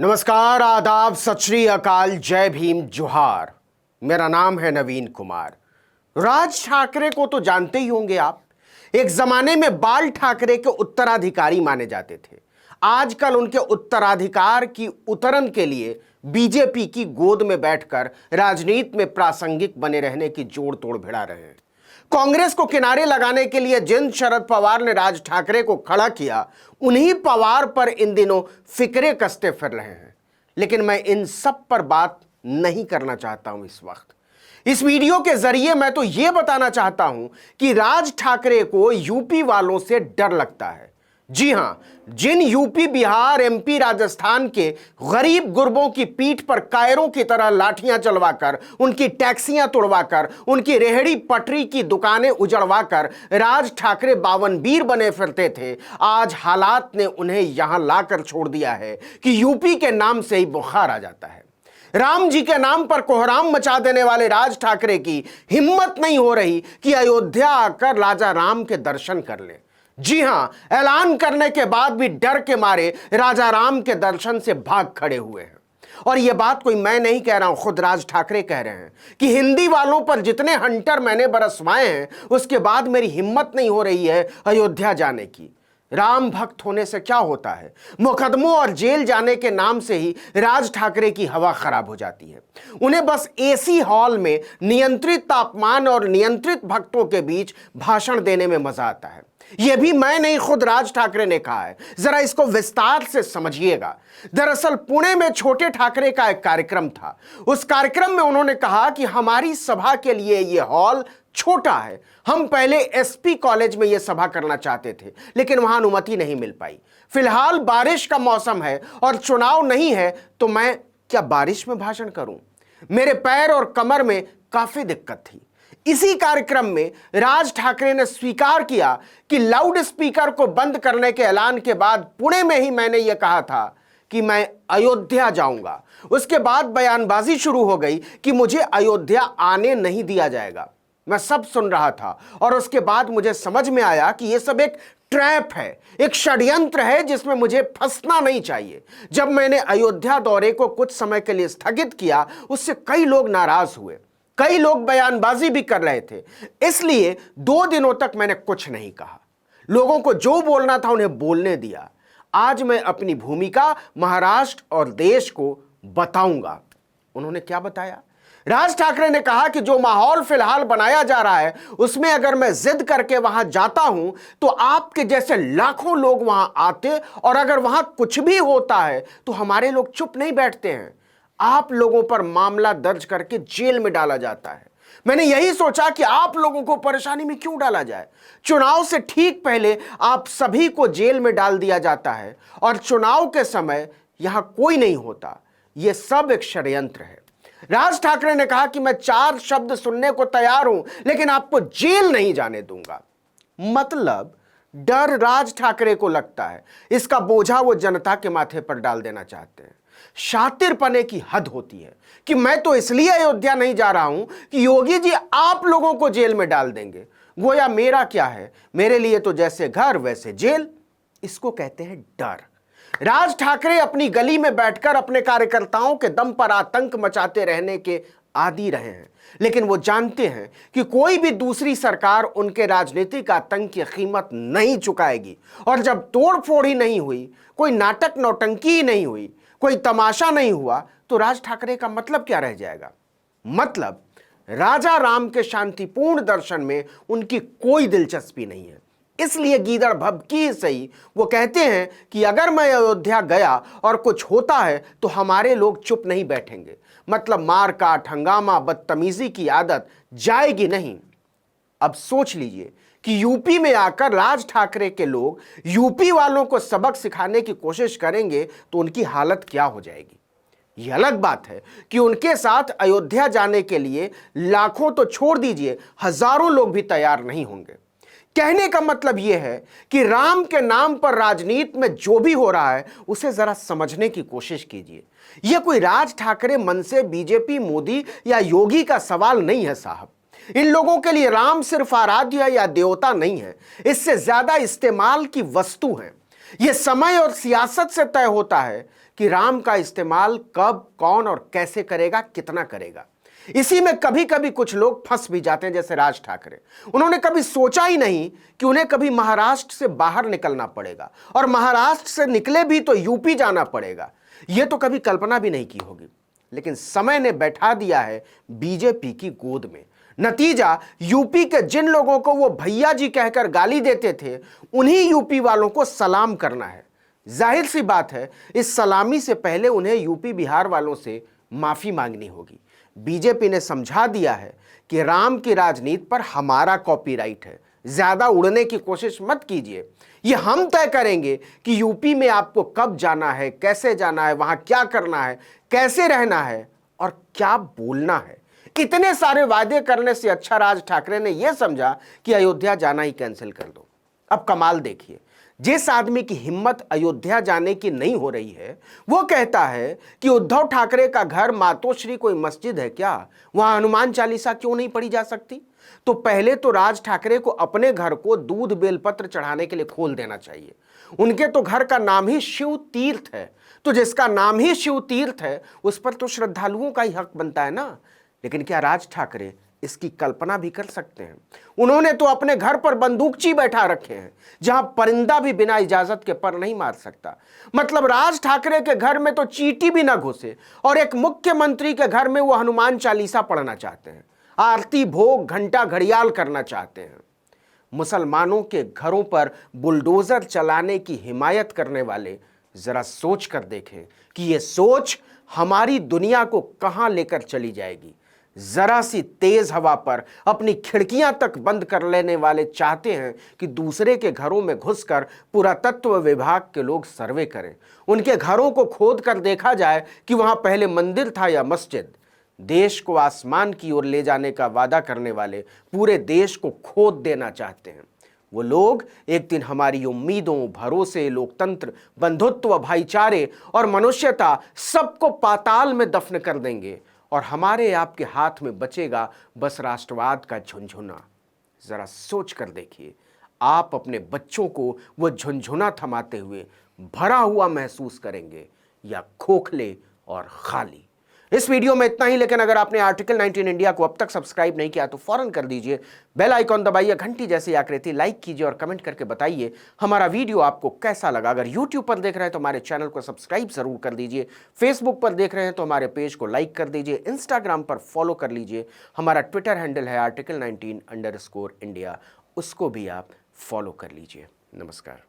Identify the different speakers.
Speaker 1: नमस्कार, आदाब, सत श्री अकाल, जय भीम, जोहार। मेरा नाम है नवीन कुमार। राज ठाकरे को तो जानते ही होंगे आप। एक जमाने में बाल ठाकरे के उत्तराधिकारी माने जाते थे। आजकल उनके उत्तराधिकार की उतरन के लिए बीजेपी की गोद में बैठकर राजनीति में प्रासंगिक बने रहने की जोड़ तोड़ भिड़ा रहे हैं। कांग्रेस को किनारे लगाने के लिए जिन शरद पवार ने राज ठाकरे को खड़ा किया, उन्हीं पवार पर इन दिनों फिक्रे कसते फिर रहे हैं। लेकिन मैं इन सब पर बात नहीं करना चाहता हूं इस वक्त। इस वीडियो के जरिए मैं तो यह बताना चाहता हूं कि राज ठाकरे को यूपी वालों से डर लगता है। जी हां, जिन यूपी, बिहार, एमपी, राजस्थान के गरीब गुरबों की पीठ पर कायरों की तरह लाठियां चलवाकर, उनकी टैक्सियां तोड़वाकर, उनकी रेहड़ी पटरी की दुकानें उजड़वाकर राज ठाकरे बावनबीर बने फिरते थे, आज हालात ने उन्हें यहां लाकर छोड़ दिया है कि यूपी के नाम से ही बुखार आ जाता है। राम जी के नाम पर कोहराम मचा देने वाले राज ठाकरे की हिम्मत नहीं हो रही कि अयोध्या आकर राजा राम के दर्शन कर ले। जी हां, ऐलान करने के बाद भी डर के मारे राजा राम के दर्शन से भाग खड़े हुए हैं। और यह बात कोई मैं नहीं कह रहा हूं, खुद राज ठाकरे कह रहे हैं कि हिंदी वालों पर जितने हंटर मैंने बरसवाए हैं, उसके बाद मेरी हिम्मत नहीं हो रही है अयोध्या जाने की। राम भक्त होने से क्या होता है, मुकदमों और जेल जाने के नाम से ही राज ठाकरे की हवा खराब हो जाती है। उन्हें बस एसी हॉल में नियंत्रित तापमान और नियंत्रित भक्तों के बीच भाषण देने में मजा आता है। यह भी मैं नहीं, खुद राज ठाकरे ने कहा है। जरा इसको विस्तार से समझिएगा। दरअसल पुणे में छोटे ठाकरे का एक कार्यक्रम था। उस कार्यक्रम में उन्होंने कहा कि हमारी सभा के लिए यह हॉल छोटा है। हम पहले एसपी कॉलेज में यह सभा करना चाहते थे, लेकिन वहां अनुमति नहीं मिल पाई। फिलहाल बारिश का मौसम है और चुनाव नहीं है, तो मैं क्या बारिश में भाषण करूं? मेरे पैर और कमर में काफी दिक्कत थी। इसी कार्यक्रम में राज ठाकरे ने स्वीकार किया कि लाउड स्पीकर को बंद करने के ऐलान के बाद पुणे में ही मैंने यह कहा था कि मैं अयोध्या जाऊंगा। उसके बाद बयानबाजी शुरू हो गई कि मुझे अयोध्या आने नहीं दिया जाएगा। मैं सब सुन रहा था और उसके बाद मुझे समझ में आया कि यह सब एक ट्रैप है, एक षड्यंत्र है जिसमें मुझे फंसना नहीं चाहिए। जब मैंने अयोध्या दौरे को कुछ समय के लिए स्थगित किया, उससे कई लोग नाराज हुए, कई लोग बयानबाजी भी कर रहे थे। इसलिए 2 दिनों तक मैंने कुछ नहीं कहा। लोगों को जो बोलना था उन्हें बोलने दिया। आज मैं अपनी भूमिका महाराष्ट्र और देश को बताऊंगा। उन्होंने क्या बताया? राज ठाकरे ने कहा कि जो माहौल फिलहाल बनाया जा रहा है, उसमें अगर मैं जिद करके वहां जाता हूं तो आपके जैसे लाखों लोग वहां आते, और अगर वहां कुछ भी होता है तो हमारे लोग चुप नहीं बैठते हैं। आप लोगों पर मामला दर्ज करके जेल में डाला जाता है। मैंने यही सोचा कि आप लोगों को परेशानी में क्यों डाला जाए। चुनाव से ठीक पहले आप सभी को जेल में डाल दिया जाता है और चुनाव के समय यहां कोई नहीं होता। यह सब एक षड्यंत्र है। राज ठाकरे ने कहा कि मैं 4 शब्द सुनने को तैयार हूं, लेकिन आपको जेल नहीं जाने दूंगा। मतलब डर राज ठाकरे को लगता है, इसका बोझा वो जनता के माथे पर डाल देना चाहते हैं। शातिरपने की हद होती है कि मैं तो इसलिए अयोध्या नहीं जा रहा हूं कि योगी जी आप लोगों को जेल में डाल देंगे। गोया मेरा क्या है, मेरे लिए तो जैसे घर वैसे जेल। इसको कहते हैं डर। राज ठाकरे अपनी गली में बैठकर अपने कार्यकर्ताओं के दम पर आतंक मचाते रहने के आदी रहे हैं, लेकिन वो जानते हैं कि कोई भी दूसरी सरकार उनके राजनीतिक आतंक की कीमत नहीं चुकाएगी। और जब तोड़फोड़ ही नहीं हुई, कोई नाटक नौटंकी ही नहीं हुई, कोई तमाशा नहीं हुआ, तो राज ठाकरे का मतलब क्या रह जाएगा? मतलब राजा राम के शांतिपूर्ण दर्शन में उनकी कोई दिलचस्पी नहीं है। इसलिए गीदड़ भभकी सही वो कहते हैं कि अगर मैं अयोध्या गया और कुछ होता है तो हमारे लोग चुप नहीं बैठेंगे। मतलब मार काट, हंगामा, बदतमीजी की आदत जाएगी नहीं। अब सोच लीजिए कि यूपी में आकर राज ठाकरे के लोग यूपी वालों को सबक सिखाने की कोशिश करेंगे तो उनकी हालत क्या हो जाएगी। यह अलग बात है कि उनके साथ अयोध्या जाने के लिए लाखों तो छोड़ दीजिए, हजारों लोग भी तैयार नहीं होंगे। कहने का मतलब यह है कि राम के नाम पर राजनीति में जो भी हो रहा है उसे जरा समझने की कोशिश कीजिए। यह कोई राज ठाकरे मन से बीजेपी, मोदी या योगी का सवाल नहीं है साहब। इन लोगों के लिए राम सिर्फ आराध्य या देवता नहीं है, इससे ज्यादा इस्तेमाल की वस्तु है। यह समय और सियासत से तय होता है कि राम का इस्तेमाल कब, कौन और कैसे करेगा, कितना करेगा। इसी में कभी कभी कुछ लोग फंस भी जाते हैं, जैसे राज ठाकरे। उन्होंने कभी सोचा ही नहीं कि उन्हें कभी महाराष्ट्र से बाहर निकलना पड़ेगा, और महाराष्ट्र से निकले भी तो यूपी जाना पड़ेगा। यह तो कभी कल्पना भी नहीं की होगी, लेकिन समय ने बैठा दिया है बीजेपी की गोद में। नतीजा, यूपी के जिन लोगों को वो भैया जी कहकर गाली देते थे, उन्हीं यूपी वालों को सलाम करना है। जाहिर सी बात है, इस सलामी से पहले उन्हें यूपी बिहार वालों से माफी मांगनी होगी। बीजेपी ने समझा दिया है कि राम की राजनीति पर हमारा कॉपीराइट है, ज्यादा उड़ने की कोशिश मत कीजिए। ये हम तय करेंगे कि यूपी में आपको कब जाना है, कैसे जाना है, वहां क्या करना है, कैसे रहना है और क्या बोलना है। इतने सारे वादे करने से अच्छा राज ठाकरे ने यह समझा कि अयोध्या जाना ही कैंसिल कर दो। अब कमाल देखिए, जिस आदमी की हिम्मत अयोध्या जाने की नहीं हो रही है, वो कहता है कि उद्धव ठाकरे का घर मातोश्री कोई मस्जिद है क्या, वहां हनुमान चालीसा क्यों नहीं पढ़ी जा सकती। तो पहले तो राज ठाकरे को अपने घर को दूध बेलपत्र चढ़ाने के लिए खोल देना चाहिए। उनके तो घर का नाम ही शिव तीर्थ है, तो जिसका नाम ही शिव तीर्थ है उस पर तो श्रद्धालुओं का ही हक बनता है ना। लेकिन क्या राज ठाकरे इसकी कल्पना भी कर सकते हैं? उन्होंने तो अपने घर पर बंदूकची बैठा रखे हैं, जहां परिंदा भी बिना इजाजत के पर नहीं मार सकता। मतलब राज ठाकरे के घर में तो चींटी भी ना घुसे, और एक मुख्यमंत्री के घर में वो हनुमान चालीसा पढ़ना चाहते हैं, आरती भोग घंटा घड़ियाल करना चाहते हैं। मुसलमानों के घरों पर बुलडोजर चलाने की हिमायत करने वाले जरा सोच कर देखें कि यह सोच हमारी दुनिया को कहां लेकर चली जाएगी। जरा सी तेज हवा पर अपनी खिड़कियां तक बंद कर लेने वाले चाहते हैं कि दूसरे के घरों में घुसकर पुरातत्व विभाग के लोग सर्वे करें, उनके घरों को खोद कर देखा जाए कि वहां पहले मंदिर था या मस्जिद। देश को आसमान की ओर ले जाने का वादा करने वाले पूरे देश को खोद देना चाहते हैं। वो लोग एक दिन हमारी उम्मीदों, भरोसे, लोकतंत्र, बंधुत्व, भाईचारे और मनुष्यता सबको पाताल में दफन कर देंगे, और हमारे आपके हाथ में बचेगा बस राष्ट्रवाद का झुनझुना। जरा सोच कर देखिए, आप अपने बच्चों को वो झुनझुना थमाते हुए भरा हुआ महसूस करेंगे या खोखले और खाली। इस वीडियो में इतना ही, लेकिन अगर आपने आर्टिकल 19 इंडिया को अब तक सब्सक्राइब नहीं किया तो फौरन कर दीजिए। बेल आइकॉन दबाइए, घंटी जैसी आकृति लाइक कीजिए और कमेंट करके बताइए हमारा वीडियो आपको कैसा लगा। अगर यूट्यूब पर देख रहे हैं तो हमारे चैनल को सब्सक्राइब जरूर कर दीजिए। फेसबुक पर देख रहे हैं तो हमारे पेज को लाइक कर दीजिए। इंस्टाग्राम पर फॉलो कर लीजिए। हमारा ट्विटर हैंडल है article19_India, उसको भी आप फॉलो कर लीजिए। नमस्कार।